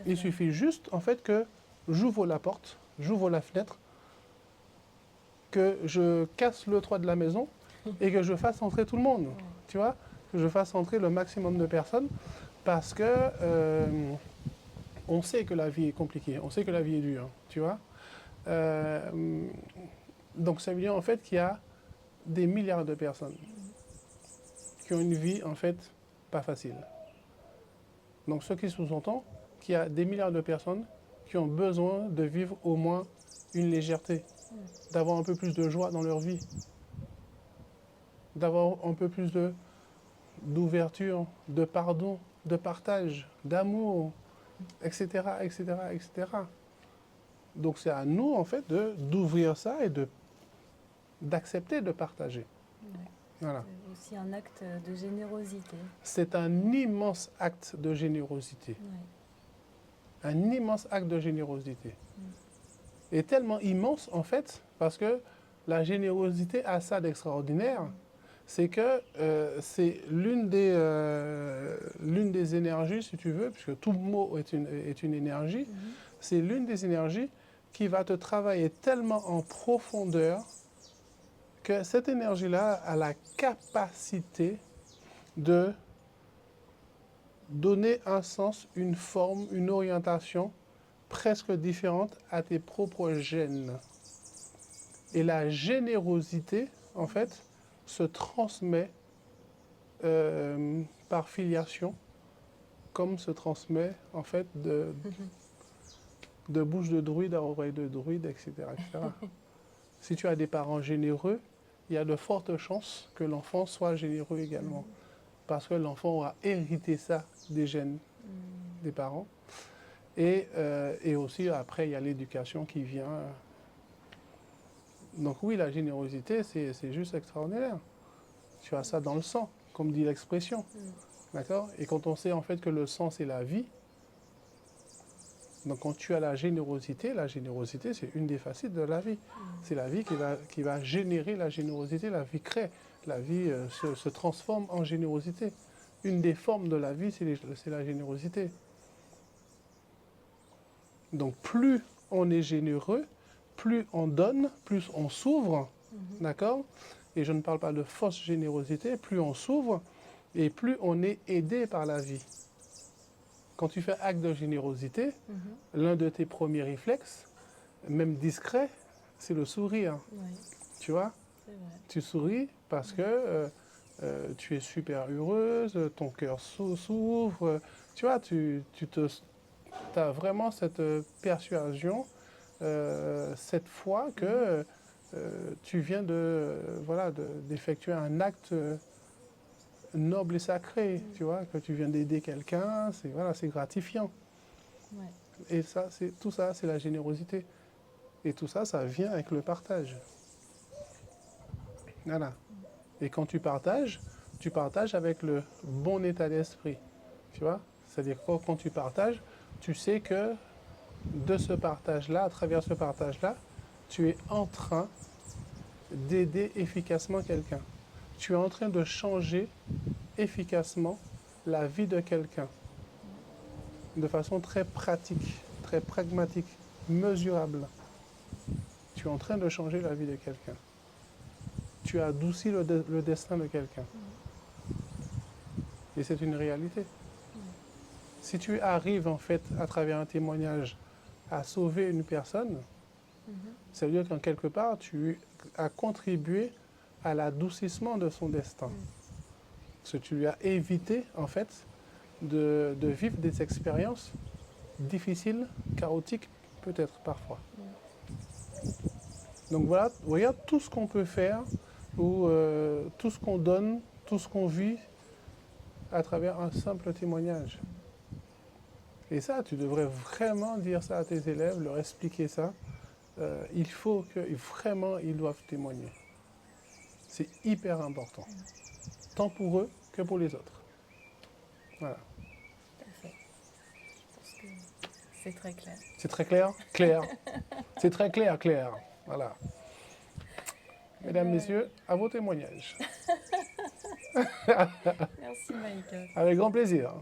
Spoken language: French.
Il suffit juste, en fait, que j'ouvre la porte, j'ouvre la fenêtre, que je casse le toit de la maison et que je fasse entrer tout le monde. Tu vois, que je fasse entrer le maximum de personnes parce que on sait que la vie est compliquée, on sait que la vie est dure, tu vois. Euh, donc ça veut dire en fait qu'il y a des milliards de personnes qui ont une vie en fait pas facile. Donc ce qui sous-entend qu'il y a des milliards de personnes qui ont besoin de vivre au moins une légèreté, d'avoir un peu plus de joie dans leur vie, d'avoir un peu plus d'ouverture, de pardon, de partage, d'amour, etc., etc., etc. Donc c'est à nous en fait d'ouvrir ça et d'accepter de partager. Ouais. Voilà. C'est aussi un acte de générosité. C'est un immense acte de générosité. Ouais. Un immense acte de générosité. Et tellement immense en fait, parce que la générosité a ça d'extraordinaire, c'est que c'est l'une des énergies, si tu veux, puisque tout mot est une énergie, c'est l'une des énergies qui va te travailler tellement en profondeur que cette énergie-là a la capacité de donner un sens, une forme, une orientation presque différente à tes propres gènes. Et la générosité, en fait, se transmet par filiation, comme se transmet, en fait, de bouche de druide à oreille de druide, etc., etc. Si tu as des parents généreux, il y a de fortes chances que l'enfant soit généreux également. Parce que l'enfant aura hérité ça des gènes des parents. Et aussi, après, il y a l'éducation qui vient. Donc oui, la générosité, c'est juste extraordinaire. Tu as ça dans le sang, comme dit l'expression. D'accord? Et quand on sait en fait que le sang, c'est la vie, donc quand tu as la générosité, c'est une des facettes de la vie. C'est la vie qui va générer la générosité, la vie crée, la vie se transforme en générosité. Une des formes de la vie, c'est la générosité. Donc plus on est généreux, plus on donne, plus on s'ouvre, d'accord? Et je ne parle pas de fausse générosité, plus on s'ouvre et plus on est aidé par la vie. Quand tu fais acte de générosité, l'un de tes premiers réflexes, même discret, c'est le sourire. Ouais, Tu vois? c'est vrai. Tu souris parce que tu es super heureuse, ton cœur s'ouvre. Tu vois, tu as vraiment cette persuasion, cette foi que tu viens d'effectuer un acte noble et sacré, tu vois, que tu viens d'aider quelqu'un, c'est gratifiant. Ouais. Et ça, tout ça, c'est la générosité. Et tout ça, ça vient avec le partage. Voilà. Et quand tu partages avec le bon état d'esprit. Tu vois? C'est-à-dire que quand tu partages, tu sais que de ce partage-là, à travers ce partage-là, tu es en train d'aider efficacement quelqu'un. Tu es en train de changer efficacement la vie de quelqu'un de façon très pratique, très pragmatique, mesurable. Tu es en train de changer la vie de quelqu'un. Tu adoucis le destin de quelqu'un. Et c'est une réalité. Si tu arrives en fait à travers un témoignage à sauver une personne, ça veut dire qu'en quelque part tu as contribué à l'adoucissement de son destin. Parce que tu lui as évité en fait de vivre des expériences difficiles, chaotiques peut-être parfois. Donc voilà, regarde tout ce qu'on peut faire ou tout ce qu'on donne, tout ce qu'on vit à travers un simple témoignage. Et ça, tu devrais vraiment dire ça à tes élèves, leur expliquer ça. Il faut que vraiment ils doivent témoigner. C'est hyper important, tant pour eux que pour les autres. Voilà. Parfait. Je pense que c'est très clair. C'est très clair? Clair. C'est très clair, clair. Voilà. Mesdames, Messieurs, à vos témoignages. Merci Michael. Avec grand plaisir.